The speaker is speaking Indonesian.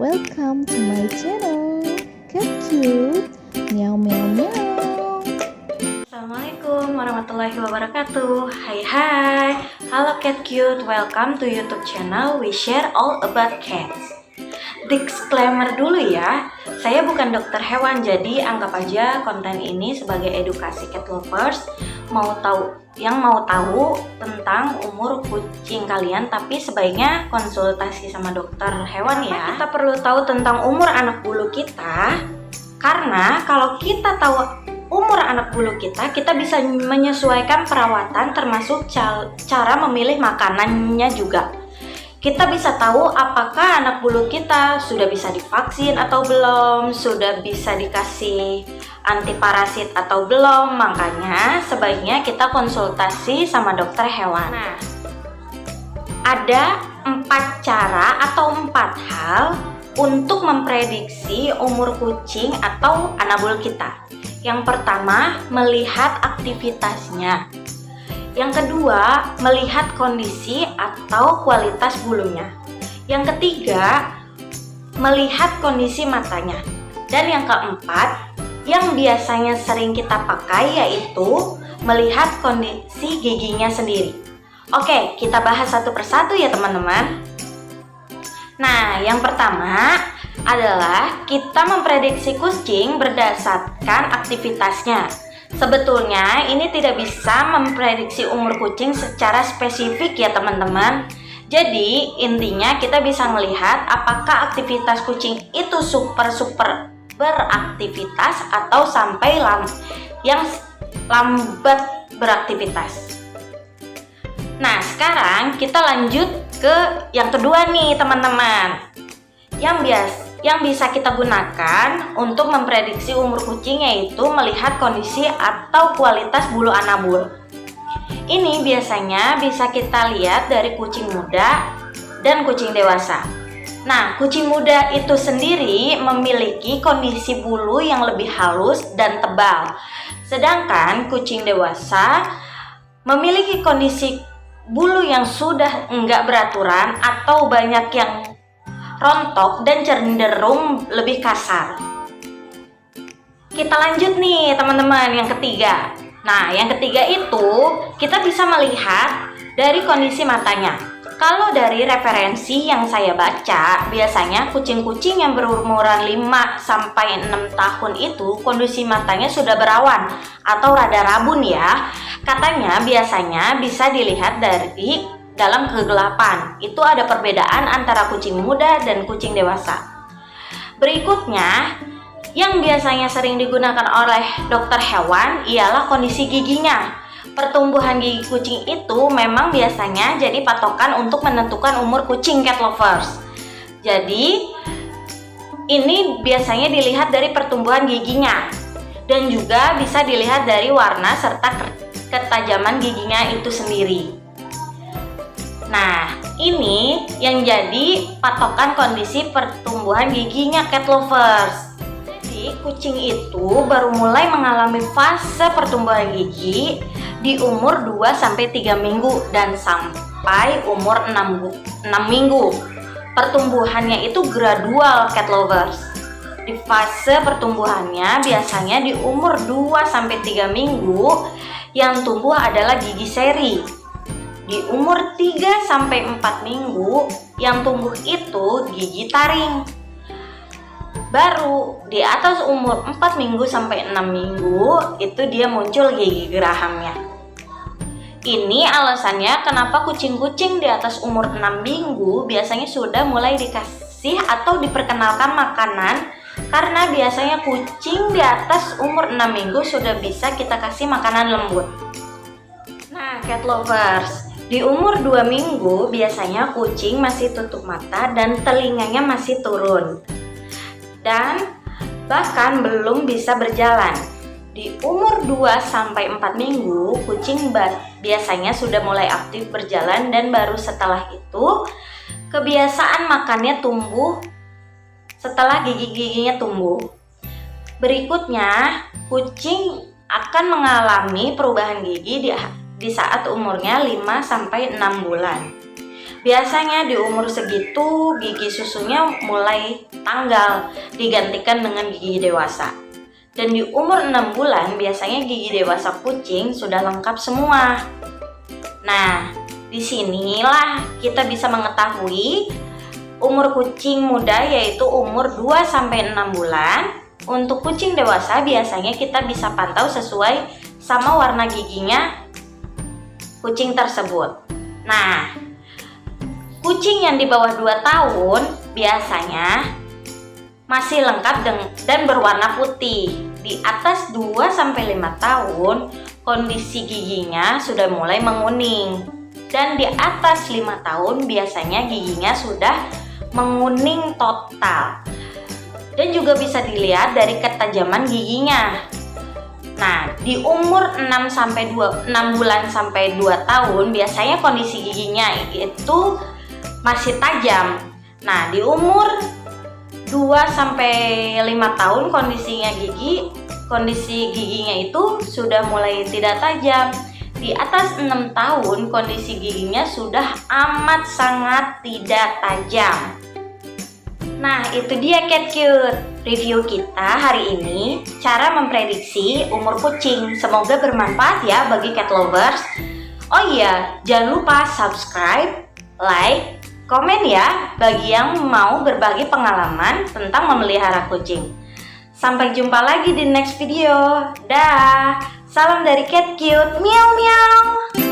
Welcome to my channel, Cat Cute, meow meow meow. Assalamualaikum warahmatullahi wabarakatuh. Hai, halo Cat Cute, welcome to YouTube channel We Share All About Cats. Disclaimer dulu ya, saya bukan dokter hewan, jadi anggap aja konten ini sebagai edukasi cat lovers yang mau tahu tentang umur kucing kalian, tapi sebaiknya konsultasi sama dokter hewan ya. Kita perlu tahu tentang umur anak bulu kita, karena kalau kita tahu umur anak bulu kita bisa menyesuaikan perawatan, termasuk cara memilih makanannya juga. Kita bisa tahu apakah anak bulu kita sudah bisa divaksin atau belum, sudah bisa dikasih antiparasit atau belum. Makanya sebaiknya kita konsultasi sama dokter hewan. Nah, ada 4 cara atau 4 hal untuk memprediksi umur kucing atau anak bulu kita. Yang pertama, melihat aktivitasnya. Yang kedua, melihat kondisi atau kualitas bulunya. Yang ketiga, melihat kondisi matanya. Dan yang keempat, yang biasanya sering kita pakai, yaitu melihat kondisi giginya sendiri. Oke, kita bahas satu persatu ya teman-teman. Nah, yang pertama adalah kita memprediksi kucing berdasarkan aktivitasnya. Sebetulnya ini tidak bisa memprediksi umur kucing secara spesifik ya teman-teman. Jadi intinya kita bisa melihat apakah aktivitas kucing itu super beraktivitas atau sampai yang lambat beraktivitas. Nah, sekarang kita lanjut ke yang kedua nih teman-teman. Yang bisa kita gunakan untuk memprediksi umur kucing, yaitu melihat kondisi atau kualitas bulu anabul. Ini biasanya bisa kita lihat dari kucing muda dan kucing dewasa. Nah, kucing muda itu sendiri memiliki kondisi bulu yang lebih halus dan tebal. Sedangkan kucing dewasa memiliki kondisi bulu yang sudah enggak beraturan atau banyak yang rontok dan cenderung lebih kasar. Kita lanjut nih teman-teman, yang ketiga. Nah, yang ketiga itu kita bisa melihat dari kondisi matanya. Kalau dari referensi yang saya baca, biasanya kucing-kucing yang berumuran 5-6 tahun itu kondisi matanya sudah berawan atau rada rabun ya. Katanya biasanya bisa dilihat dari dalam kegelapan. Itu ada perbedaan antara kucing muda dan kucing dewasa. Berikutnya, yang biasanya sering digunakan oleh dokter hewan ialah kondisi giginya. Pertumbuhan gigi kucing itu memang biasanya jadi patokan untuk menentukan umur kucing cat lovers. Jadi, ini biasanya dilihat dari pertumbuhan giginya dan juga bisa dilihat dari warna serta ketajaman giginya itu sendiri. Nah, ini yang jadi patokan kondisi pertumbuhan giginya cat lovers. Jadi, kucing itu baru mulai mengalami fase pertumbuhan gigi di umur 2-3 minggu dan sampai umur 6 minggu. Pertumbuhannya itu gradual cat lovers. Di fase pertumbuhannya biasanya di umur 2-3 minggu yang tumbuh adalah gigi seri. Di umur 3-4 minggu yang tumbuh itu gigi taring. Baru di atas umur 4 minggu sampai 6 minggu itu dia muncul gigi gerahamnya. Ini alasannya kenapa kucing-kucing di atas umur 6 minggu biasanya sudah mulai dikasih atau diperkenalkan makanan, karena biasanya kucing di atas umur 6 minggu sudah bisa kita kasih makanan lembut. Nah, cat lovers, di umur 2 minggu biasanya kucing masih tutup mata dan telinganya masih turun. Dan bahkan belum bisa berjalan. Di umur 2-4 minggu, kucing biasanya sudah mulai aktif berjalan dan baru setelah itu kebiasaan makannya tumbuh setelah gigi-giginya tumbuh. Berikutnya, kucing akan mengalami perubahan gigi di saat umurnya 5-6 bulan. biasanya di umur segitu gigi susunya mulai tanggal, digantikan dengan gigi dewasa. Dan di umur 6 bulan biasanya gigi dewasa kucing sudah lengkap semua. Nah, disinilah kita bisa mengetahui umur kucing muda yaitu umur 2-6 bulan. Untuk kucing dewasa biasanya kita bisa pantau sesuai sama warna giginya kucing tersebut. Nah, kucing yang di bawah 2 tahun biasanya masih lengkap dan berwarna putih. Di atas 2-5 tahun kondisi giginya sudah mulai menguning. Dan di atas 5 tahun biasanya giginya sudah menguning total. Dan juga bisa dilihat dari ketajaman giginya. Nah, di umur 6 bulan sampai 2 tahun biasanya kondisi giginya itu masih tajam. Nah, di umur 2-5 tahun kondisi giginya itu sudah mulai tidak tajam. Di atas 6 tahun kondisi giginya sudah amat sangat tidak tajam. Nah, itu dia Cat Cute. Review kita hari ini cara memprediksi umur kucing. Semoga bermanfaat ya bagi cat lovers. Oh iya, jangan lupa subscribe, like, komen ya bagi yang mau berbagi pengalaman tentang memelihara kucing. Sampai jumpa lagi di next video. Dah. Salam dari Cat Cute. Miau miau.